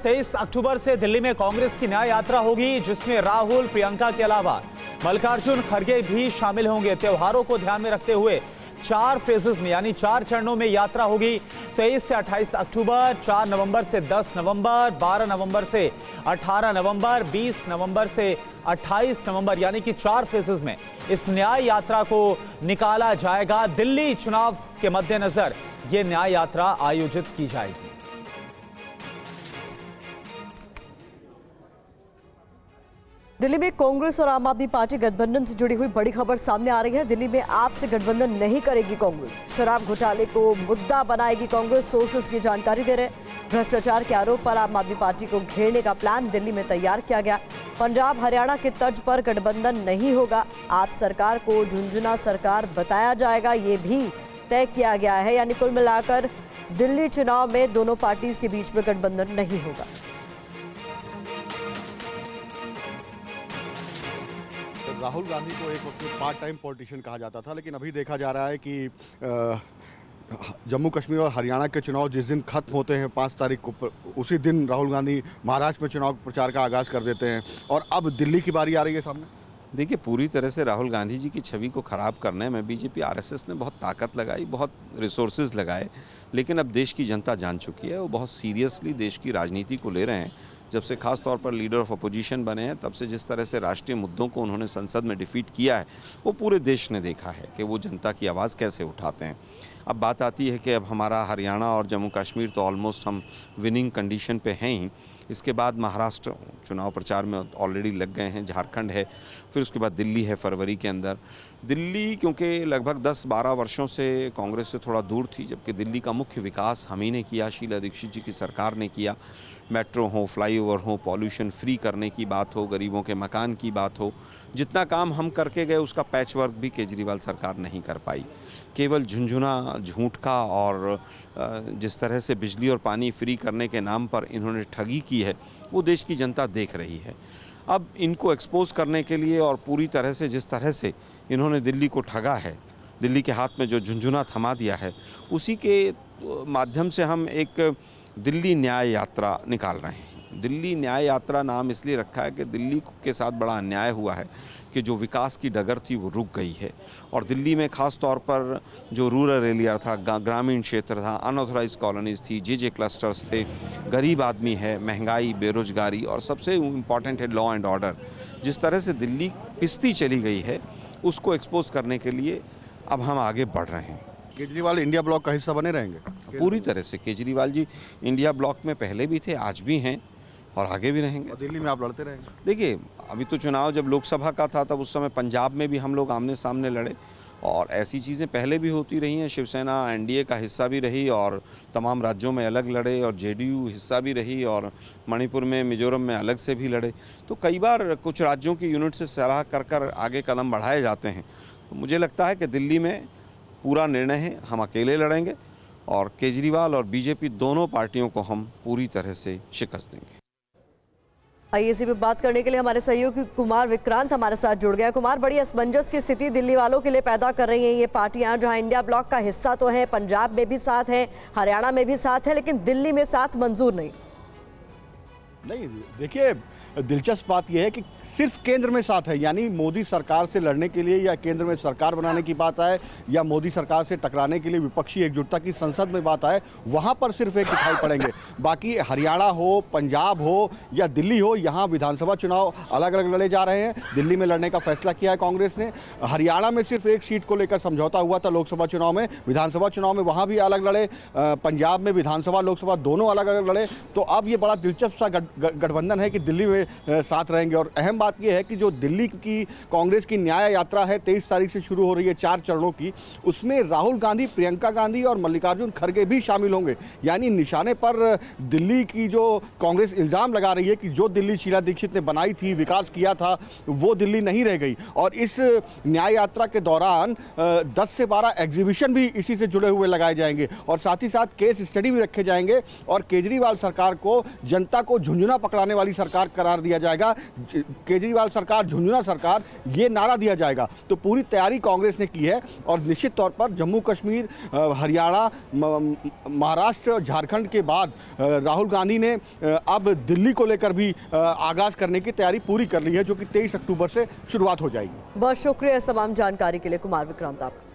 23 अक्टूबर से दिल्ली में कांग्रेस की न्याय यात्रा होगी, जिसमें राहुल, प्रियंका के अलावा मल्लिकार्जुन खड़गे भी शामिल होंगे। त्योहारों को ध्यान में रखते हुए 4 फेजेस में यानी 4 चरणों में यात्रा होगी। 23 से 28 अक्टूबर, 4 नवंबर से 10 नवंबर, 12 नवंबर से 18 नवंबर, 20 नवंबर से 28 नवंबर, यानी कि 4 फेजेस में इस न्याय यात्रा को निकाला जाएगा। दिल्ली चुनाव के मद्देनजर यह न्याय यात्रा आयोजित की जाएगी। दिल्ली में कांग्रेस और आम आदमी पार्टी गठबंधन से जुड़ी हुई बड़ी खबर सामने आ रही है। दिल्ली में आप से गठबंधन नहीं करेगी कांग्रेस। शराब घोटाले को मुद्दा बनाएगी कांग्रेस, सोर्सेस की जानकारी दे रहे। भ्रष्टाचार के आरोप पर आम आदमी पार्टी को घेरने का प्लान दिल्ली में तैयार किया गया। पंजाब हरियाणा के तर्ज पर गठबंधन नहीं होगा। आप सरकार को झुंझुना सरकार बताया जाएगा, ये भी तय किया गया है। यानी कुल मिलाकर दिल्ली चुनाव में दोनों पार्टीज के बीच में गठबंधन नहीं होगा। राहुल गांधी को एक वक्त पार्ट टाइम पॉलिटिशियन कहा जाता था, लेकिन अभी देखा जा रहा है कि जम्मू कश्मीर और हरियाणा के चुनाव जिस दिन खत्म होते हैं 5 तारीख को, उसी दिन राहुल गांधी महाराष्ट्र में चुनाव प्रचार का आगाज़ कर देते हैं और अब दिल्ली की बारी आ रही है सामने। देखिए, पूरी तरह से राहुल गांधी जी की छवि को ख़राब करने में बीजेपी आरएसएस ने बहुत ताकत लगाई, बहुत रिसोर्सेज लगाए, लेकिन अब देश की जनता जान चुकी है। वो बहुत सीरियसली देश की राजनीति को ले रहे हैं। जब से खास तौर पर लीडर ऑफ अपोजिशन बने हैं, तब से जिस तरह से राष्ट्रीय मुद्दों को उन्होंने संसद में डिफीट किया है, वो पूरे देश ने देखा है कि वो जनता की आवाज़ कैसे उठाते हैं। अब बात आती है कि अब हमारा हरियाणा और जम्मू कश्मीर तो ऑलमोस्ट हम विनिंग कंडीशन पे हैं ही। इसके बाद महाराष्ट्र चुनाव प्रचार में ऑलरेडी लग गए हैं, झारखंड है, फिर उसके बाद दिल्ली है फरवरी के अंदर। दिल्ली क्योंकि लगभग 10-12 वर्षों से कांग्रेस से थोड़ा दूर थी, जबकि दिल्ली का मुख्य विकास हम ही ने किया, शीला दीक्षित जी की सरकार ने किया। मेट्रो हो, फ्लाईओवर हो, पॉल्यूशन फ्री करने की बात हो, गरीबों के मकान की बात हो, जितना काम हम करके गए उसका पैच वर्क भी केजरीवाल सरकार नहीं कर पाई। केवल झुंझुना झूठ का और जिस तरह से बिजली और पानी फ्री करने के नाम पर इन्होंने ठगी की है, वो देश की जनता देख रही है। अब इनको एक्सपोज करने के लिए और पूरी तरह से जिस तरह से इन्होंने दिल्ली को ठगा है, दिल्ली के हाथ में जो झुंझुना थमा दिया है, उसी के माध्यम से हम एक दिल्ली न्याय यात्रा निकाल रहे हैं। दिल्ली न्याय यात्रा नाम इसलिए रखा है कि दिल्ली के साथ बड़ा अन्याय हुआ है कि जो विकास की डगर थी वो रुक गई है। और दिल्ली में ख़ास तौर पर जो रूरल एरिया था, ग्रामीण क्षेत्र था, अनऑथराइज कॉलोनीज थी, जे क्लस्टर्स थे, गरीब आदमी है, महंगाई, बेरोजगारी और सबसे इम्पॉर्टेंट है लॉ एंड ऑर्डर। जिस तरह से दिल्ली पिसती चली गई है, उसको एक्सपोज करने के लिए अब हम आगे बढ़ रहे हैं। केजरीवाल इंडिया ब्लॉक का हिस्सा बने रहेंगे पूरी तरह से। केजरीवाल जी इंडिया ब्लॉक में पहले भी थे, आज भी हैं और आगे भी रहेंगे। और दिल्ली में आप लड़ते रहेंगे? देखिए, अभी तो चुनाव जब लोकसभा का था तब उस समय पंजाब में भी हम लोग आमने सामने लड़े और ऐसी चीज़ें पहले भी होती रही हैं। शिवसेना एनडीए का हिस्सा भी रही और तमाम राज्यों में अलग लड़े और जेडीयू हिस्सा भी रही और मणिपुर में, मिजोरम में अलग से भी लड़े। तो कई बार कुछ राज्यों की यूनिट से सलाह कर आगे कदम बढ़ाए जाते हैं। तो मुझे लगता है कि दिल्ली में पूरा निर्णय है, हम अकेले लड़ेंगे और केजरीवाल और बीजेपी दोनों पार्टियों को हम पूरी तरह से शिकस्त देंगे। आइए इसी पे बात करने के लिए हमारे सहयोगी कुमार विक्रांत हमारे साथ जुड़ गया। कुमार, बड़ी असमंजस की स्थिति दिल्ली वालों के लिए पैदा कर रही हैं ये पार्टियां, जहां इंडिया ब्लॉक का हिस्सा तो है, पंजाब में भी साथ है, हरियाणा में भी साथ है, लेकिन दिल्ली में साथ मंजूर नहीं। देखिए, दिलचस्प बात यह है कि सिर्फ केंद्र में साथ है, यानी मोदी सरकार से लड़ने के लिए या केंद्र में सरकार बनाने की बात आए या मोदी सरकार से टकराने के लिए विपक्षी एकजुटता की संसद में बात आए, वहां पर सिर्फ एक दिखाई पड़ेंगे। बाकी हरियाणा हो, पंजाब हो या दिल्ली हो, यहां विधानसभा चुनाव अलग अलग लड़े जा रहे हैं। दिल्ली में लड़ने का फैसला किया है कांग्रेस ने। हरियाणा में सिर्फ एक सीट को लेकर समझौता हुआ था लोकसभा चुनाव में, विधानसभा चुनाव में वहां भी अलग लड़े। पंजाब में विधानसभा लोकसभा दोनों अलग अलग लड़े। तो अब ये बड़ा दिलचस्प सा गठबंधन है कि दिल्ली में साथ रहेंगे। और अहम बात यह है कि जो दिल्ली की कांग्रेस की न्याय यात्रा है 23 तारीख से शुरू हो रही है 4 चरणों की, उसमें राहुल गांधी, प्रियंका गांधी और मल्लिकार्जुन खड़गे भी शामिल होंगे। यानी निशाने पर दिल्ली की जो कांग्रेस इल्जाम लगा रही है कि जो दिल्ली शीला दीक्षित ने बनाई थी, विकास किया था, वो दिल्ली नहीं रह गई। और इस न्याय यात्रा के दौरान 10 से 12 एग्जीबिशन भी इसी से जुड़े हुए लगाए जाएंगे और साथ ही साथ केस स्टडी भी रखे जाएंगे और केजरीवाल सरकार को, जनता को झुंझुना झुंझुना पकड़ाने वाली सरकार करार दिया जाएगा, केजरीवाल सरकार झुंझुना सरकार, ये नारा दिया जाएगा। तो पूरी तैयारी कांग्रेस ने की है और निश्चित तौर पर जम्मू कश्मीर, हरियाणा, महाराष्ट्र, झारखंड के बाद राहुल गांधी ने अब दिल्ली को लेकर भी आगाज करने की तैयारी पूरी कर ली है, जो कि 23 अक्टूबर से शुरुआत हो जाएगी। बहुत शुक्रिया इस तमाम जानकारी के लिए कुमार विक्रांत आपका।